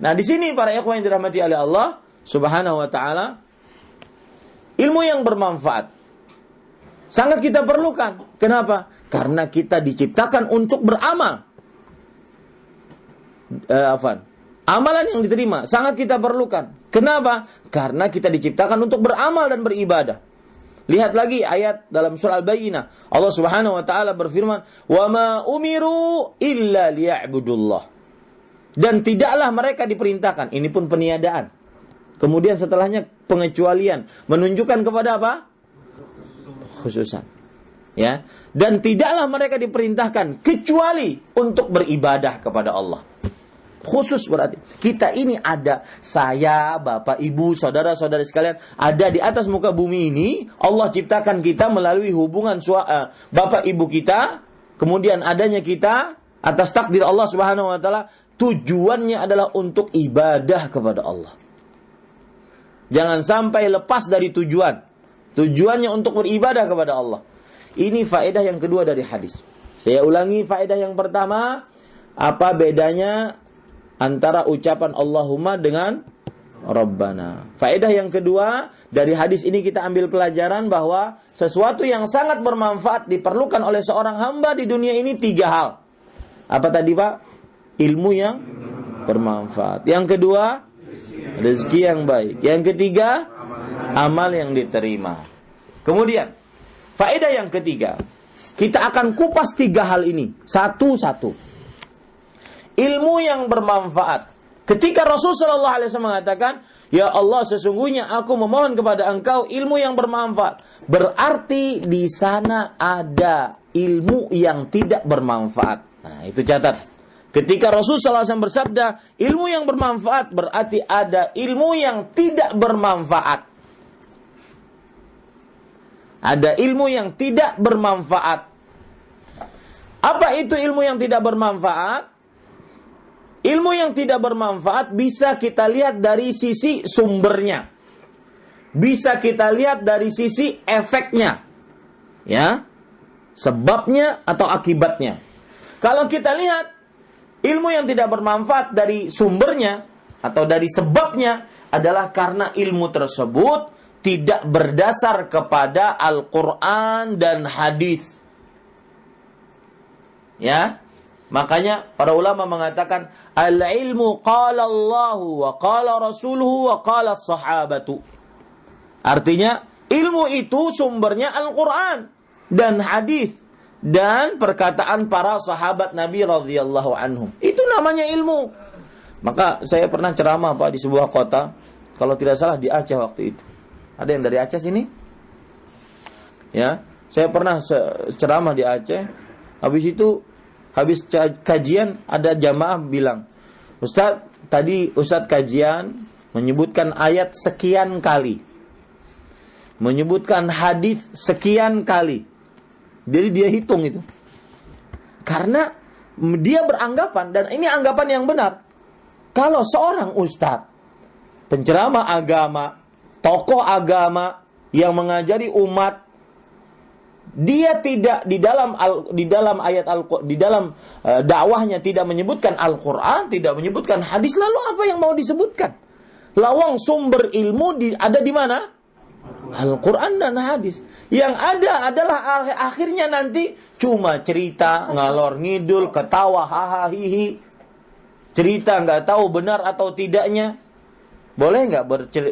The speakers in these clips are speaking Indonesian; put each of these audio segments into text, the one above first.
Nah, di sini para ikhwan yang dirahmati oleh Allah Subhanahu wa taala, ilmu yang bermanfaat sangat kita perlukan. Kenapa? Karena kita diciptakan untuk beramal. Amalan yang diterima sangat kita perlukan. Kenapa? Karena kita diciptakan untuk beramal dan beribadah. Lihat lagi ayat dalam surah Al-Bayyinah. Allah Subhanahu wa taala berfirman, "Wa ma umiru illa liya'budullah." Dan tidaklah mereka diperintahkan, ini pun peniadaan. Kemudian setelahnya pengecualian, menunjukkan kepada apa? Khususan. Ya. Dan tidaklah mereka diperintahkan kecuali untuk beribadah kepada Allah. Khusus berarti kita ini ada, saya, bapak, ibu, saudara-saudari sekalian, ada di atas muka bumi ini. Allah ciptakan kita melalui hubungan bapak ibu kita, kemudian adanya kita atas takdir Allah Subhanahu wa taala. Tujuannya adalah untuk ibadah kepada Allah. Jangan sampai lepas dari tujuan. Tujuannya untuk beribadah kepada Allah. Ini faedah yang kedua dari hadis. Saya ulangi faedah yang pertama, apa bedanya antara ucapan Allahumma dengan Rabbana. Faedah yang kedua, dari hadis ini kita ambil pelajaran bahwa sesuatu yang sangat bermanfaat diperlukan oleh seorang hamba di dunia ini 3 hal. Apa tadi Pak? Ilmu yang bermanfaat. Yang kedua, rezeki yang baik. Yang ketiga, amal yang diterima. Kemudian, faedah yang ketiga, kita akan kupas 3 hal ini satu-satu. Ilmu yang bermanfaat. Ketika Rasulullah SAW mengatakan, "Ya Allah, sesungguhnya aku memohon kepada Engkau ilmu yang bermanfaat." Berarti di sana ada ilmu yang tidak bermanfaat. Nah, itu catat. Ketika Rasulullah SAW bersabda, ilmu yang bermanfaat, berarti ada ilmu yang tidak bermanfaat. Ada ilmu yang tidak bermanfaat. Apa itu ilmu yang tidak bermanfaat? Ilmu yang tidak bermanfaat bisa kita lihat dari sisi sumbernya. Bisa kita lihat dari sisi efeknya. Ya. Sebabnya atau akibatnya. Kalau kita lihat ilmu yang tidak bermanfaat dari sumbernya atau dari sebabnya adalah karena ilmu tersebut tidak berdasar kepada Al-Quran dan hadis. Ya. Makanya para ulama mengatakan al-ilmu qala Allahu wa qala rasuluhu wa qala sahabatu. Artinya ilmu itu sumbernya Al-Quran dan hadis dan perkataan para sahabat Nabi radhiyallahu anhum. Itu namanya ilmu. Maka saya pernah ceramah Pak di sebuah kota, kalau tidak salah di Aceh waktu itu. Ada yang dari Aceh sini? Ya, saya pernah ceramah di Aceh. Habis kajian ada jamaah bilang, "Ustaz, tadi Ustaz kajian menyebutkan ayat sekian kali. Menyebutkan hadis sekian kali." Jadi dia hitung itu. Karena dia beranggapan, dan ini anggapan yang benar, kalau seorang ustaz, penceramah agama, tokoh agama yang mengajari umat, dia tidak di dalam ayat di dalam dakwahnya tidak menyebutkan Al-Quran, tidak menyebutkan hadis, lalu apa yang mau disebutkan? Lawang sumber ilmu ada di mana? Al-Quran dan hadis. Yang ada adalah akhirnya nanti cuma cerita, ngalor ngidul, ketawa, haha hihi. Cerita nggak tahu benar atau tidaknya. Boleh nggak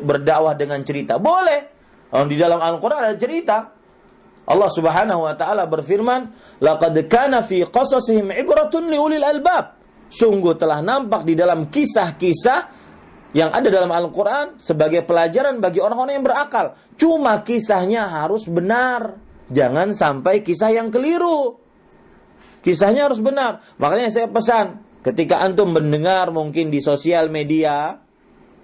berdakwah dengan cerita? Boleh. Di dalam Al-Quran ada cerita. Allah Subhanahu wa taala berfirman, "Laqad kana fi qasasihim ibratun liulil albab." Sungguh telah nampak di dalam kisah-kisah yang ada dalam Al-Quran sebagai pelajaran bagi orang-orang yang berakal. Cuma kisahnya harus benar. Jangan sampai kisah yang keliru. Kisahnya harus benar. Makanya saya pesan, ketika antum mendengar mungkin di sosial media,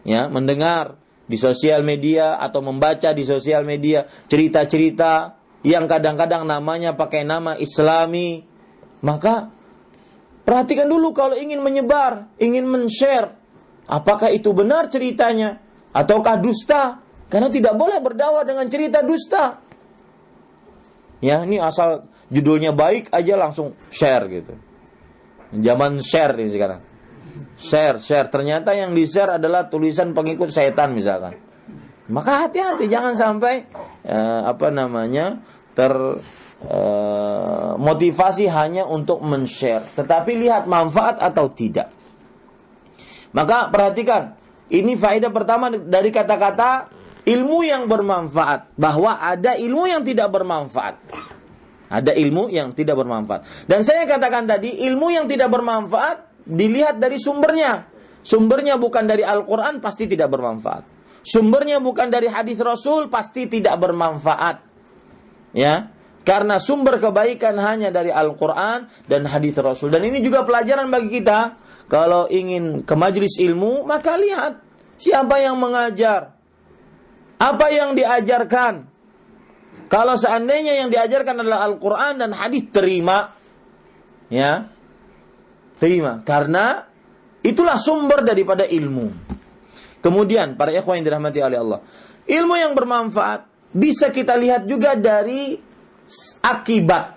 ya, mendengar di sosial media atau membaca di sosial media cerita-cerita yang kadang-kadang namanya pakai nama Islami, maka perhatikan dulu kalau ingin menyebar, ingin men-share, apakah itu benar ceritanya ataukah dusta? Karena tidak boleh berdakwah dengan cerita dusta. Ya, ini asal judulnya baik aja langsung share gitu. Zaman share ini sekarang. Share. Ternyata yang di-share adalah tulisan pengikut setan misalkan. Maka hati-hati, jangan sampai motivasi hanya untuk men-share, tetapi lihat manfaat atau tidak. Maka perhatikan, ini faedah pertama dari kata-kata ilmu yang bermanfaat, bahwa ada ilmu yang tidak bermanfaat. Ada ilmu yang tidak bermanfaat. Dan saya katakan tadi, ilmu yang tidak bermanfaat dilihat dari sumbernya. Sumbernya bukan dari Al-Quran, pasti tidak bermanfaat. Sumbernya bukan dari hadis Rasul, pasti tidak bermanfaat. Ya, karena sumber kebaikan hanya dari Al-Quran dan hadis Rasul. Dan ini juga pelajaran bagi kita. Kalau ingin ke majelis ilmu, maka lihat siapa yang mengajar, apa yang diajarkan. Kalau seandainya yang diajarkan adalah Al-Quran dan hadis, terima. Ya, terima. Karena itulah sumber daripada ilmu. Kemudian, para ikhwan yang dirahmati oleh Allah, ilmu yang bermanfaat bisa kita lihat juga dari akibat.